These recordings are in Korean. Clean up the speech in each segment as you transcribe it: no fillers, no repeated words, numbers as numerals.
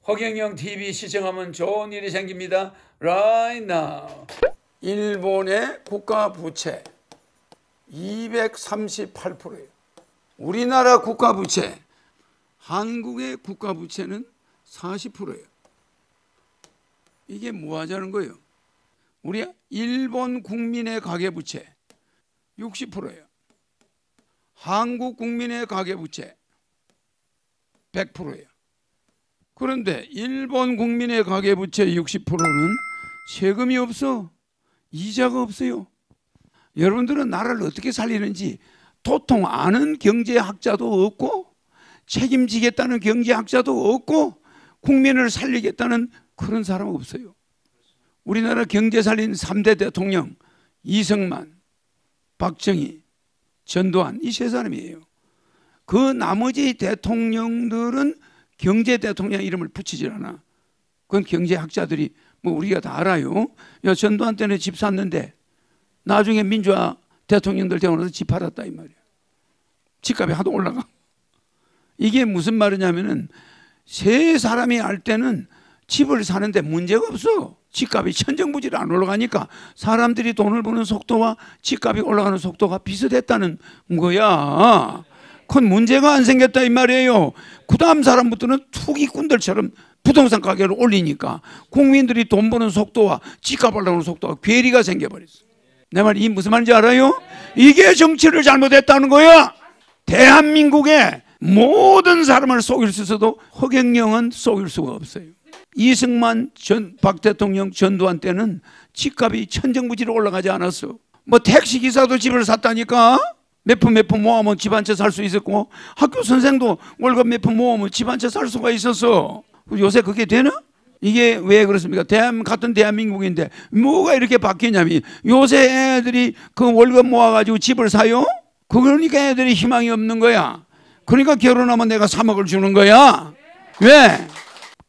허경영 TV 시청하면 좋은 일이 생깁니다. Right now. 일본의 국가 부채 238%예요. 우리나라 국가 부채, 한국의 국가 부채는 40%예요. 이게 뭐 하자는 거예요? 우리 일본 국민의 가계 부채 60%예요. 한국 국민의 가계 부채 100%예요. 그런데 일본 국민의 가계 부채 60%는 세금이 없어. 이자가 없어요. 여러분들은 나라를 어떻게 살리는지 도통 아는 경제학자도 없고 책임지겠다는 경제학자도 없고 국민을 살리겠다는 그런 사람 없어요. 우리나라 경제 살린 3대 대통령 이승만, 박정희, 전두환 이 세 사람이에요. 그 나머지 대통령들은 경제 대통령 이름을 붙이질 않아. 그건 경제학자들이 뭐 우리가 다 알아요. 야, 전두환 때는 집 샀는데 나중에 민주화 대통령들 되고 나서 집 팔았다 이 말이야. 집값이 하도 올라가. 이게 무슨 말이냐면은 세 사람이 알 때는 집을 사는데 문제가 없어. 집값이 천정부지로 안 올라가니까 사람들이 돈을 버는 속도와 집값이 올라가는 속도가 비슷했다는 거야. 그건 문제가 안 생겼다 이 말이에요. 그 다음 사람부터는 투기꾼들처럼 부동산 가격을 올리니까 국민들이 돈 버는 속도와 집값 올라가는 속도가 괴리가 생겨버렸어. 내 말이 무슨 말인지 알아요? 이게 정치를 잘못했다는 거야. 대한민국의 모든 사람을 속일 수 있어도 허경영은 속일 수가 없어요. 이승만 박 대통령 전두환 때는 집값이 천정부지로 올라가지 않았어. 뭐 택시기사도 집을 샀다니까. 몇 푼 모으면 집 한 채 살 수 있었고 학교 선생도 월급 몇 푼 모으면 집 한 채 살 수가 있었어. 요새 그게 되나? 이게 왜 그렇습니까? 같은 대한민국인데 뭐가 이렇게 바뀌냐면 요새 애들이 그 월급 모아가지고 집을 사요? 그러니까 애들이 희망이 없는 거야. 그러니까 결혼하면 내가 3억을 주는 거야. 왜?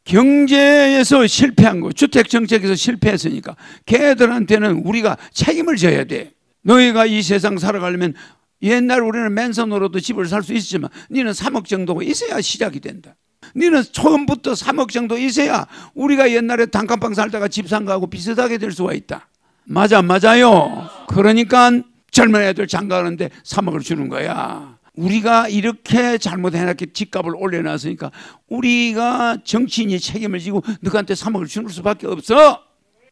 경제에서 실패한 거, 주택정책에서 실패했으니까 걔들한테는 우리가 책임을 져야 돼. 너희가 이 세상 살아가려면 옛날 우리는 맨손으로도 집을 살 수 있었지만 너는 3억 정도가 있어야 시작이 된다. 너는 처음부터 3억 정도 있어야 우리가 옛날에 단칸방 살다가 집 산 거하고 비슷하게 될 수가 있다. 맞아요. 그러니까 젊은 애들 장가가는데 3억을 주는 거야. 우리가 이렇게 잘못해놨게 집값을 올려놨으니까 우리가 정치인이 책임을 지고 너한테 3억을 주는 수밖에 없어.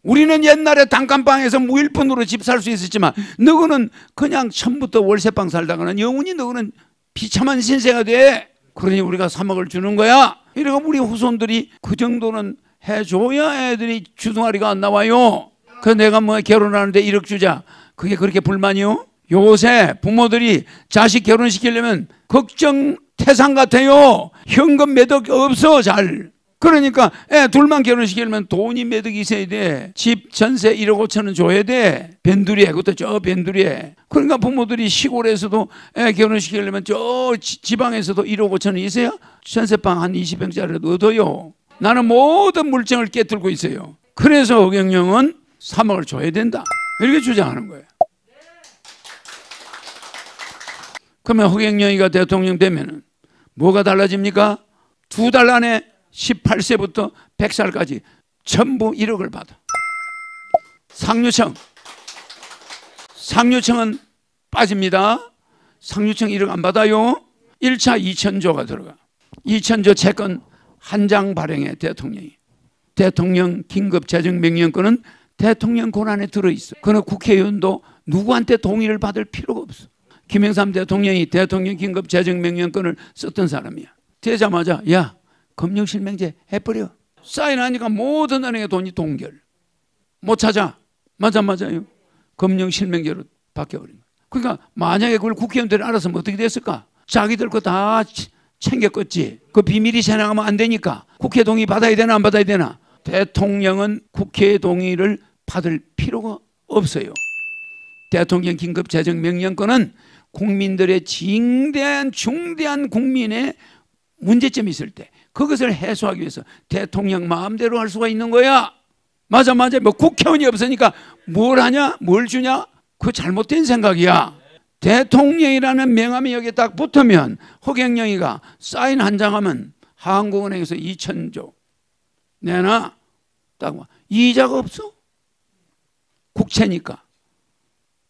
우리는 옛날에 단칸방에서 무일푼으로 집 살 수 있었지만 너는 그냥 처음부터 월세방 살다가는 영원히 너는 비참한 신세가 돼. 그러니 우리가 3억을 주는 거야. 이러고 우리 후손들이 그 정도는 해줘야 애들이 주둥아리가 안 나와요. 그 내가 뭐 결혼하는데 1억 주자. 그게 그렇게 불만이요? 요새 부모들이 자식 결혼시키려면 걱정 태산 같아요. 현금 매덕 없어 잘. 그러니까 애 둘만 결혼시키려면 돈이 매덕이 있어야 돼. 집 전세 1억 5천은 줘야 돼. 변두리에. 그것도 저 변두리에. 그러니까 부모들이 시골에서도 애 결혼시키려면 저 지방에서도 1억 5천은 있어야 전세방 한 20평짜리라도 얻어요. 나는 모든 물정을 깨뜨리고 있어요. 그래서 허경영은 3억을 줘야 된다. 이렇게 주장하는 거예요. 그러면 허경영이가 대통령 되면 뭐가 달라집니까? 2달 안에 18세부터 100살까지 전부 1억을 받아. 상류층은 빠집니다. 상류층 1억 안 받아요. 1차 2천조가 들어가. 2천조 채권 한 장 발행해 대통령이. 대통령 긴급재정명령권은 대통령 권한에 들어있어. 그러나 국회의원도 누구한테 동의를 받을 필요가 없어. 김영삼 대통령이 대통령 긴급재정명령권을 썼던 사람이야. 되자마자 야 금융실명제 해버려. 사인하니까 모든 은행의 돈이 동결. 못 찾아. 맞아요. 금융실명제로 바뀌어버린 거야. 그러니까 만약에 그걸 국회의원들이 알았으면 어떻게 됐을까? 자기들 거 다 챙겼겠지. 그 비밀이 새나가면 안 되니까. 국회 동의 받아야 되나 안 받아야 되나? 대통령은 국회의 동의를 받을 필요가 없어요. 대통령 긴급재정명령권은 국민들의 중대한 국민의 문제점이 있을 때 그것을 해소하기 위해서 대통령 마음대로 할 수가 있는 거야. 맞아. 뭐 국회의원이 없으니까 뭘 하냐? 뭘 주냐? 그거 잘못된 생각이야. 대통령이라는 명함이 여기에 딱 붙으면 허경영이가 사인 한 장 하면 한국은행에서 2천조 내놔. 딱 이자가 없어. 국채니까.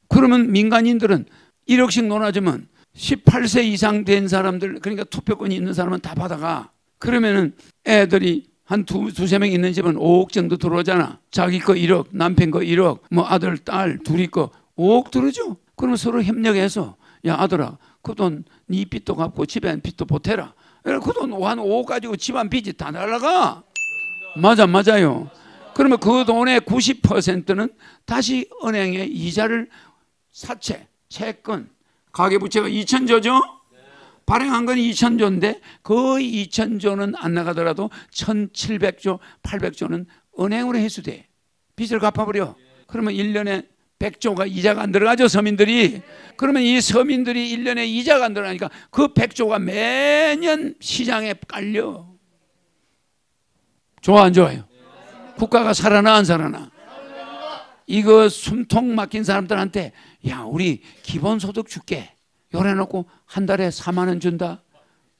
그러면 민간인들은 1억씩 논아주면 18세 이상 된 사람들, 그러니까 투표권이 있는 사람은 다 받아가. 그러면은 애들이 한 두세 명 있는 집은 5억 정도 들어오잖아. 자기 거 1억, 남편 거 1억, 뭐 아들, 딸 둘이 거 5억 들어줘. 그러면 서로 협력해서 야 아들아 그 돈 네 빚도 갚고 집안 빚도 보태라. 그 돈 한 5억 가지고 집안 빚이 다 날라가. 맞아요. 그러면 그 돈의 90%는 다시 은행에 이자를 사채, 채권, 가계부채가 2,000조죠? 발행한 건 2,000조인데 그 2,000조는 안 나가더라도 1,700조, 800조는 은행으로 회수돼. 빚을 갚아버려. 그러면 1년에 100조가 이자가 안 들어가죠, 서민들이. 그러면 이 서민들이 1년에 이자가 안 들어가니까 그 100조가 매년 시장에 깔려. 좋아 안 좋아요? 국가가 살아나 안 살아나? 이거 숨통 막힌 사람들한테 야 우리 기본소득 줄게. 요래놓고 한 달에 4만 원 준다.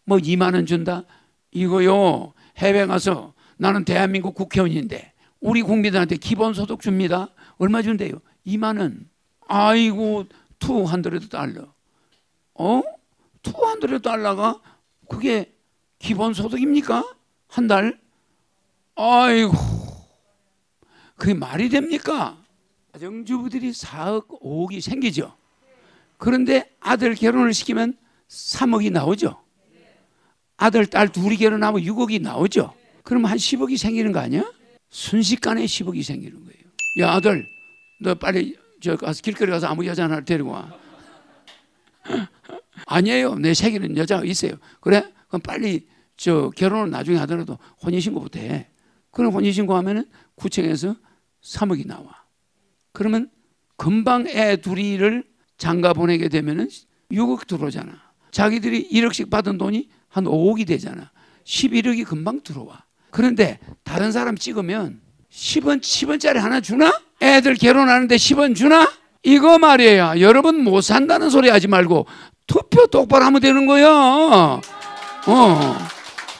뭐 2만 원 준다. 이거요 해외 가서 나는 대한민국 국회의원인데 우리 국민들한테 기본소득 줍니다. 얼마 준대요? 2만 원. 아이고 $200. $200가 그게 기본소득입니까? 한 달? 아이고 그게 말이 됩니까? 가정주부들이 4억 5억이 생기죠. 그런데 아들 결혼을 시키면 3억이 나오죠. 아들 딸 둘이 결혼하면 6억이 나오죠. 그러면 한 10억이 생기는 거 아니야? 순식간에 10억이 생기는 거예요. 야 아들 너 빨리 저 가서 길거리 가서 아무 여자 하나 데리고 와. 아니에요. 내 새끼는 여자가 있어요. 그래? 그럼 빨리 저 결혼은 나중에 하더라도 혼인신고부터 해. 그럼 혼인신고하면은 구청에서 3억이 나와. 그러면 금방 애 둘이를 장가 보내게 되면은 6억 들어오잖아. 자기들이 1억씩 받은 돈이 한 5억이 되잖아. 11억이 금방 들어와. 그런데 다른 사람 찍으면 10원짜리 하나 주나? 애들 결혼하는데 10원 주나? 이거 말이에요. 여러분 못 산다는 소리 하지 말고 투표 똑바로 하면 되는 거야.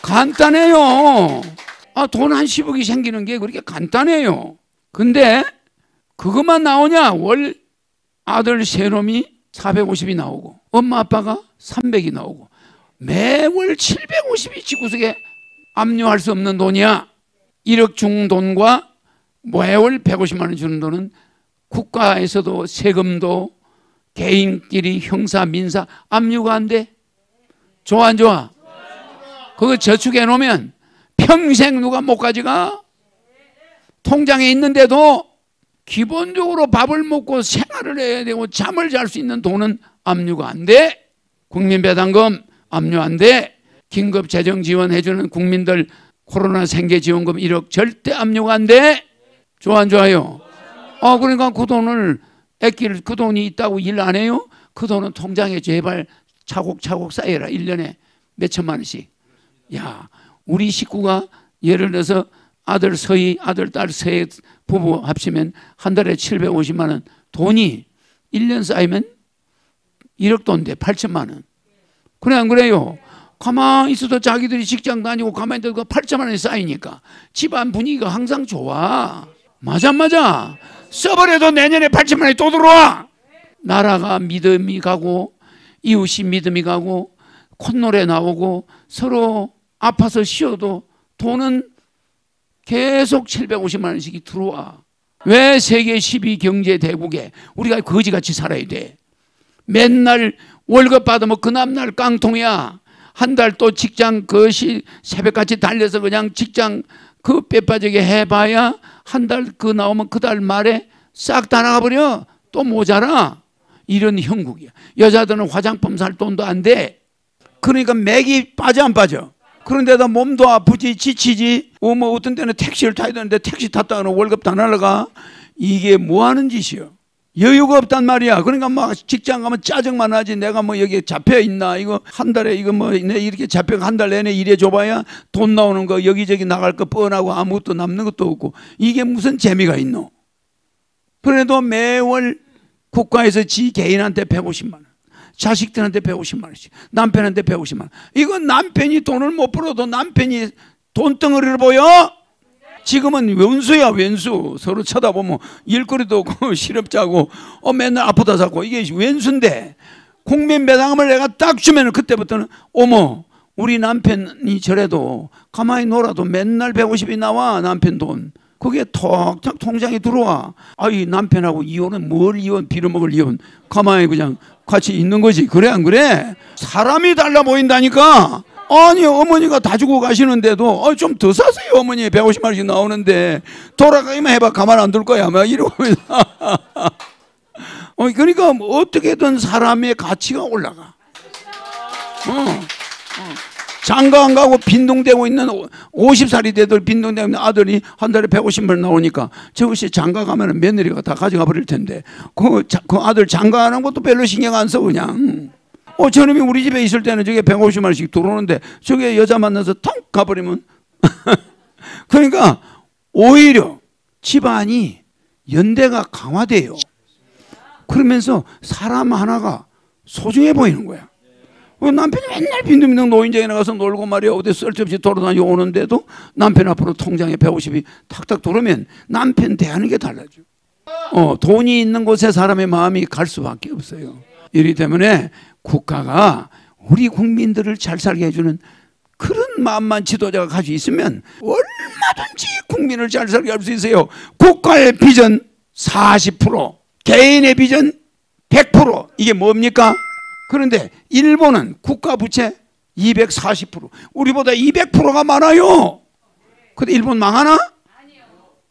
간단해요. 돈 한 10억이 생기는 게 그렇게 간단해요. 근데 그것만 나오냐? 월 아들 세 놈이 450이 나오고 엄마 아빠가 300이 나오고 매월 750이 집구석에 압류할 수 없는 돈이야. 1억 중 돈과 매월 150만 원 주는 돈은 국가에서도 세금도 개인끼리 형사 민사 압류가 안 돼. 좋아 안 좋아? 그거 저축해 놓으면 평생 누가 못 가져가. 통장에 있는데도 기본적으로 밥을 먹고 생활을 해야 되고 잠을 잘 수 있는 돈은 압류가 안 돼. 국민배당금 압류 안 돼. 긴급 재정 지원해 주는 국민들 코로나 생계 지원금 1억 절대 압류가 안 돼. 좋아 안 좋아요? 그러니까 그 돈을 애끼를 그 돈이 있다고 일 안 해요? 그 돈은 통장에 제발 차곡차곡 쌓여라. 1년에 몇 천만 원씩. 야, 우리 식구가 예를 들어서 아들 서희, 아들 딸 서희 부부 합치면 한 달에 750만 원 돈이 1년 쌓이면 1억 돈인데 8천만 원. 그래 안 그래요? 가만히 있어도 자기들이 직장 다니고 가만히 있어도 8천만 원이 쌓이니까 집안 분위기가 항상 좋아. 맞아. 써버려도 내년에 8천만 원이 또 들어와. 나라가 믿음이 가고 이웃이 믿음이 가고 콧노래 나오고 서로 아파서 쉬어도 돈은 계속 750만 원씩이 들어와. 왜 세계 10위 경제 대국에 우리가 거지같이 살아야 돼? 맨날 월급 받으면 그 다음날 깡통이야. 한 달 또 직장 그것이 새벽같이 달려서 그냥 직장 그 빼빠지게 해봐야 한 달 그 나오면 그 달 말에 싹 다 나가버려. 또 모자라. 이런 형국이야. 여자들은 화장품 살 돈도 안 돼. 그러니까 맥이 빠져 안 빠져? 그런데다 몸도 아프지 지치지. 뭐 어떤 때는 택시를 타야 되는데 택시 탔다가는 월급 다 날라가. 이게 뭐 하는 짓이요? 여유가 없단 말이야. 그러니까 막 직장 가면 짜증만 나지. 내가 뭐 여기 잡혀 있나? 이거 한 달에 이거 뭐 이렇게 잡혀 한 달 내내 일해 줘봐야 돈 나오는 거 여기저기 나갈 거 뻔하고 아무것도 남는 것도 없고 이게 무슨 재미가 있노? 그래도 매월 국가에서 지 개인한테 150만 원, 자식들한테 150만 원씩, 남편한테 150만 원. 이건 남편이 돈을 못 벌어도 남편이 돈덩어리를 보여? 지금은 왼수야, 왼수. 서로 쳐다보면 일거리도 없고 시럽자고 맨날 아프다 자고 이게 왼수인데, 국민 배당금을 내가 딱 주면 그때부터는 어머, 우리 남편이 저래도 가만히 놀아도 맨날 150이 나와, 남편 돈. 그게 톡 통장에 들어와. 아이, 남편하고 이혼은 뭘 이혼, 빌어먹을 이혼. 가만히 그냥 같이 있는 거지. 그래 안 그래? 사람이 달라 보인다니까. 아니, 어머니가 다 주고 가시는데도 좀 더 사세요. 어머니 150만 원씩 나오는데 돌아가기만 해봐 가만 안 둘 거야 막 이러고. 그러니까 어떻게든 사람의 가치가 올라가. 장가 안 가고 빈둥대고 있는 50살이 돼도 빈둥대고 있는 아들이 한 달에 150만 원 나오니까 저것이 장가 가면 며느리가 다 가져가 버릴 텐데 그 아들 장가 하는 것도 별로 신경 안 써 그냥. 저놈이 우리 집에 있을 때는 저게 150만 원씩 들어오는데 저게 여자 만나서 턱 가버리면 그러니까 오히려 집안이 연대가 강화돼요. 그러면서 사람 하나가 소중해 보이는 거야. 남편이 맨날 빈둥빈둥 노인정에 나가서 놀고 말이야 어디 쓸데없이 돌아다니고 오는데도 남편 앞으로 통장에 150이 탁탁 들어오면 남편 대하는 게 달라져. 돈이 있는 곳에 사람의 마음이 갈 수밖에 없어요. 이렇기 때문에 국가가 우리 국민들을 잘 살게 해주는 그런 마음만 지도자가 가지고 있으면 얼마든지 국민을 잘 살게 할 수 있어요. 국가의 비전 40%, 개인의 비전 100%. 이게 뭡니까? 그런데 일본은 국가 부채 240%, 우리보다 200%가 많아요. 근데 일본 망하나?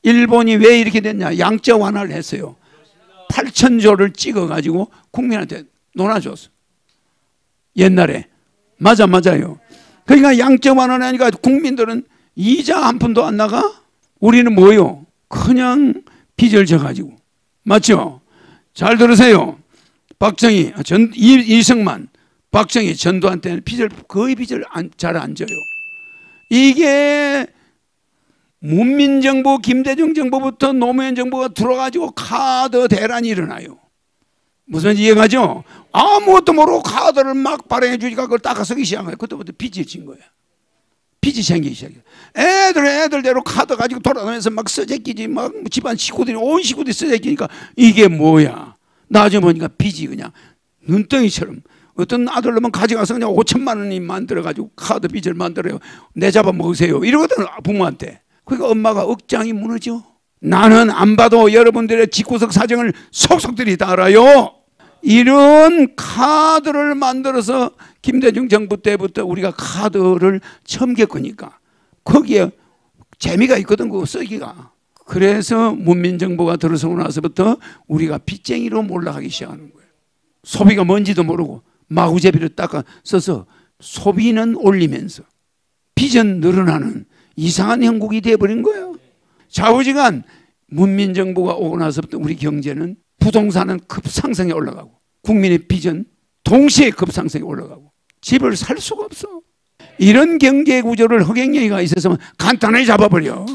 일본이 왜 이렇게 됐냐? 양적 완화를 했어요. 8천조를 찍어가지고 국민한테 논아줬어. 옛날에. 맞아요. 그러니까 양적 완화를 하니까 국민들은 이자 한 푼도 안 나가? 우리는 뭐요? 그냥 빚을 져가지고. 맞죠? 잘 들으세요. 박정희, 이승만, 박정희, 전두환 때는 거의 빚을 잘 안 져요. 이게 문민정부, 김대중 정부부터 노무현 정부가 들어가지고 카드 대란이 일어나요. 무슨 이해가죠? 아무것도 모르고 카드를 막 발행해 주니까 그걸 닦아서기 시작한 거예요. 그때부터 빚이 진 거야. 빚이 생기기 시작해요. 애들대로 카드 가지고 돌아다니면서 막 쓰재끼지, 막 집안 식구들이, 온 식구들이 쓰재끼니까 이게 뭐야. 나중에 보니까 빚이 그냥 눈덩이처럼 어떤 아들놈은 가져가서 그냥 5천만 원이 만들어가지고 카드 빚을 만들어요. 내 잡아 먹으세요. 이러거든 부모한테. 그러니까 엄마가 억장이 무너져. 나는 안 봐도 여러분들의 집구석 사정을 속속들이 다 알아요. 이런 카드를 만들어서 김대중 정부 때부터 우리가 카드를 처음 겪으니까 거기에 재미가 있거든 그거 쓰기가. 그래서 문민정부가 들어서고 나서부터 우리가 빚쟁이로 몰락하기 시작하는 거예요. 소비가 뭔지도 모르고 마구제비를 닦아 써서 소비는 올리면서 빚은 늘어나는 이상한 형국이 되어버린 거예요. 좌우지간 문민정부가 오고 나서부터 우리 경제는 부동산은 급상승에 올라가고 국민의 빚은 동시에 급상승에 올라가고 집을 살 수가 없어. 이런 경제 구조를 허경영이가 있었으면 간단하게 잡아버려.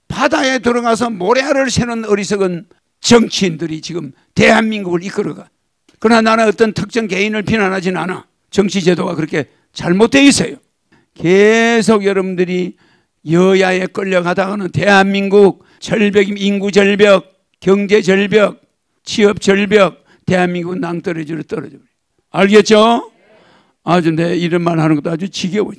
바다에 들어가서 모래알을 새는 어리석은 정치인들이 지금 대한민국을 이끌어가. 그러나 나는 어떤 특정 개인을 비난하지는 않아. 정치 제도가 그렇게 잘못되어 있어요. 계속 여러분들이 여야에 끌려가다가는 대한민국 절벽, 인구 절벽, 경제 절벽, 취업 절벽, 대한민국 낭떠러지로 떨어져 버려요. 알겠죠? 아주 내 이런 말 하는 것도 아주 지겨워.